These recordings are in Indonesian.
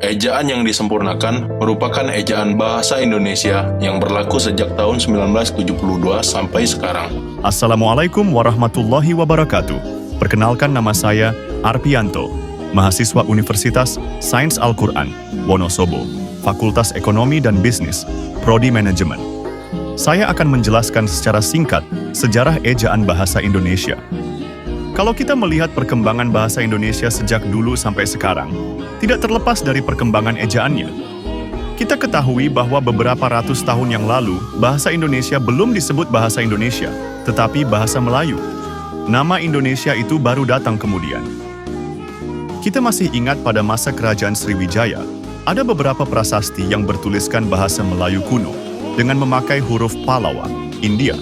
Ejaan yang disempurnakan merupakan ejaan bahasa Indonesia yang berlaku sejak tahun 1972 sampai sekarang. Assalamualaikum warahmatullahi wabarakatuh. Perkenalkan, nama saya Arpianto, mahasiswa Universitas Sains Al-Quran, Wonosobo, Fakultas Ekonomi dan Bisnis, Prodi Manajemen. Saya akan menjelaskan secara singkat sejarah ejaan bahasa Indonesia. Kalau kita melihat perkembangan bahasa Indonesia sejak dulu sampai sekarang, tidak terlepas dari perkembangan ejaannya. Kita ketahui bahwa beberapa ratus tahun yang lalu, bahasa Indonesia belum disebut bahasa Indonesia, tetapi bahasa Melayu. Nama Indonesia itu baru datang kemudian. Kita masih ingat pada masa kerajaan Sriwijaya, ada beberapa prasasti yang bertuliskan bahasa Melayu kuno dengan memakai huruf Pallawa, India,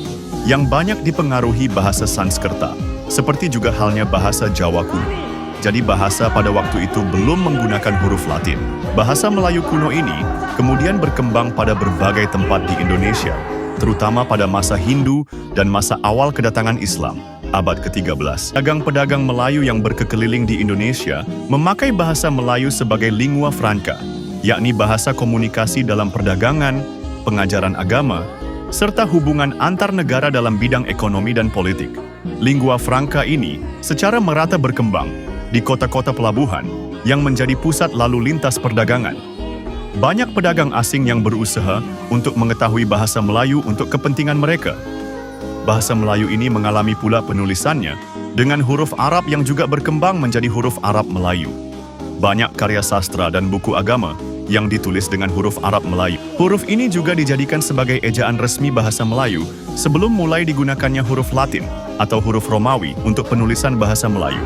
yang banyak dipengaruhi bahasa Sanskerta, seperti juga halnya bahasa Jawa kuno. Jadi bahasa pada waktu itu belum menggunakan huruf Latin. Bahasa Melayu kuno ini kemudian berkembang pada berbagai tempat di Indonesia, terutama pada masa Hindu dan masa awal kedatangan Islam, abad ke-13. Pedagang-pedagang Melayu yang berkeliling di Indonesia memakai bahasa Melayu sebagai lingua franca, yakni bahasa komunikasi dalam perdagangan, pengajaran agama, serta hubungan antar negara dalam bidang ekonomi dan politik. Lingua franca ini secara merata berkembang di kota-kota pelabuhan yang menjadi pusat lalu lintas perdagangan. Banyak pedagang asing yang berusaha untuk mengetahui bahasa Melayu untuk kepentingan mereka. Bahasa Melayu ini mengalami pula penulisannya dengan huruf Arab yang juga berkembang menjadi huruf Arab Melayu. Banyak karya sastra dan buku agama yang ditulis dengan huruf Arab Melayu. Huruf ini juga dijadikan sebagai ejaan resmi bahasa Melayu sebelum mulai digunakannya huruf Latin atau huruf Romawi untuk penulisan bahasa Melayu.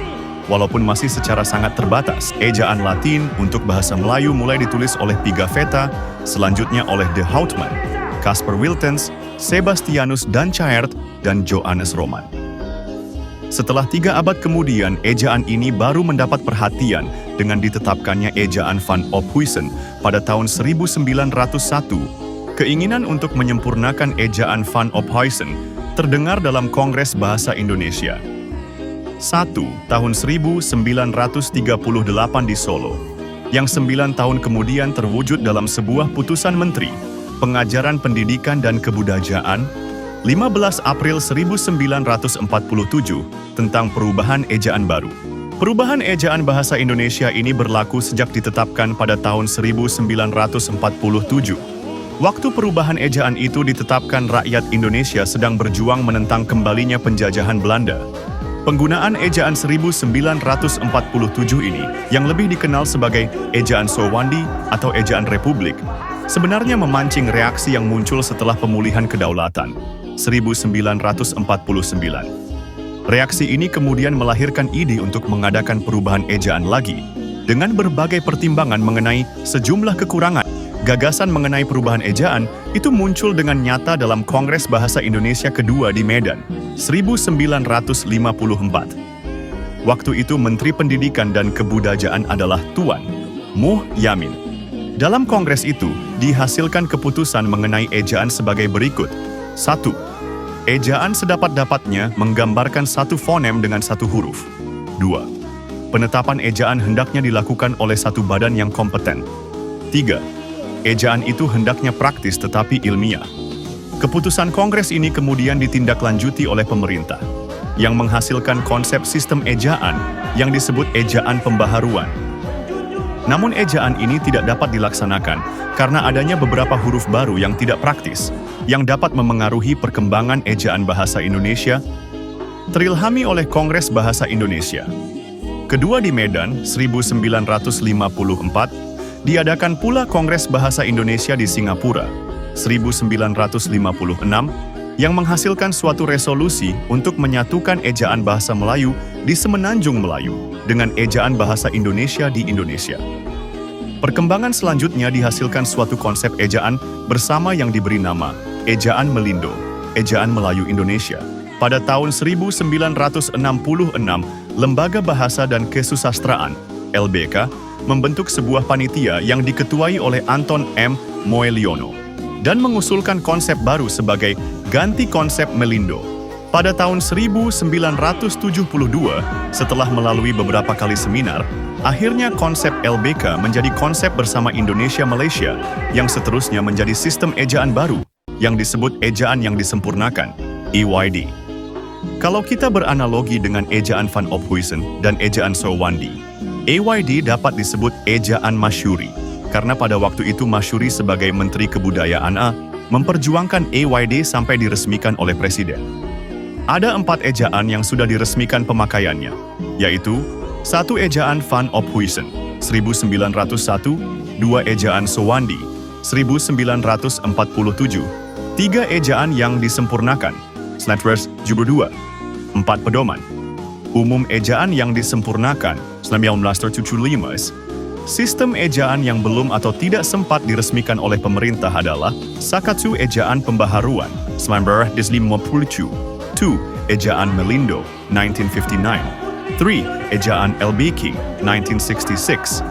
Walaupun masih secara sangat terbatas, ejaan Latin untuk bahasa Melayu mulai ditulis oleh Pigafetta, selanjutnya oleh De Houtman, Caspar Wiltens, Sebastianus Dancyaert, dan Johannes Roman. Setelah 3 abad kemudian, ejaan ini baru mendapat perhatian dengan ditetapkannya ejaan Van Ophuijsen pada tahun 1901. Keinginan untuk menyempurnakan ejaan Van Ophuijsen terdengar dalam Kongres Bahasa Indonesia. 1. Tahun 1938 di Solo, yang 9 tahun kemudian terwujud dalam sebuah putusan Menteri Pengajaran Pendidikan dan Kebudayaan 15 April 1947 tentang perubahan ejaan baru. Perubahan ejaan bahasa Indonesia ini berlaku sejak ditetapkan pada tahun 1947. Waktu perubahan ejaan itu ditetapkan, rakyat Indonesia sedang berjuang menentang kembalinya penjajahan Belanda. Penggunaan ejaan 1947 ini, yang lebih dikenal sebagai ejaan Sowandi atau ejaan Republik, sebenarnya memancing reaksi yang muncul setelah pemulihan kedaulatan 1949. Reaksi ini kemudian melahirkan ide untuk mengadakan perubahan ejaan lagi. Dengan berbagai pertimbangan mengenai sejumlah kekurangan, gagasan mengenai perubahan ejaan itu muncul dengan nyata dalam Kongres Bahasa Indonesia kedua di Medan, 1954. Waktu itu Menteri Pendidikan dan Kebudayaan adalah Tuan Muh Yamin. Dalam kongres itu, dihasilkan keputusan mengenai ejaan sebagai berikut. 1. Ejaan sedapat-dapatnya menggambarkan satu fonem dengan satu huruf. 2. Penetapan ejaan hendaknya dilakukan oleh satu badan yang kompeten. 3. Ejaan itu hendaknya praktis tetapi ilmiah. Keputusan kongres ini kemudian ditindaklanjuti oleh pemerintah, yang menghasilkan konsep sistem ejaan yang disebut ejaan pembaharuan. Namun ejaan ini tidak dapat dilaksanakan karena adanya beberapa huruf baru yang tidak praktis, yang dapat memengaruhi perkembangan ejaan bahasa Indonesia, terilhami oleh Kongres Bahasa Indonesia. Kedua di Medan, 1954, diadakan pula Kongres Bahasa Indonesia di Singapura, 1956, yang menghasilkan suatu resolusi untuk menyatukan ejaan bahasa Melayu di Semenanjung Melayu dengan ejaan bahasa Indonesia di Indonesia. Perkembangan selanjutnya dihasilkan suatu konsep ejaan bersama yang diberi nama Ejaan Melindo, Ejaan Melayu Indonesia. Pada tahun 1966, Lembaga Bahasa dan Kesusastraan, LBK, membentuk sebuah panitia yang diketuai oleh Anton M. Moeliono dan mengusulkan konsep baru sebagai ganti konsep Melindo. Pada tahun 1972, setelah melalui beberapa kali seminar, akhirnya konsep LBK menjadi konsep bersama Indonesia-Malaysia yang seterusnya menjadi sistem ejaan baru yang disebut ejaan yang disempurnakan, EYD. Kalau kita beranalogi dengan ejaan Van Ophuijsen dan ejaan Sowandi, EYD dapat disebut ejaan Masyuri, karena pada waktu itu Masyuri sebagai Menteri Kebudayaan memperjuangkan EYD sampai diresmikan oleh Presiden. Ada 4 ejaan yang sudah diresmikan pemakaiannya, yaitu 1 ejaan Van Ophuijsen, 1901, 2 ejaan Sowandi, 1947, 3 ejaan yang disempurnakan, Slatters Jubur 2, 4 pedoman. Umum ejaan yang disempurnakan, 1975, sistem ejaan yang belum atau tidak sempat diresmikan oleh pemerintah adalah Sakatsu ejaan pembaharuan, 1950, 2. Ejaan Melindo, 1959, 3. Ejaan LBK, 1966,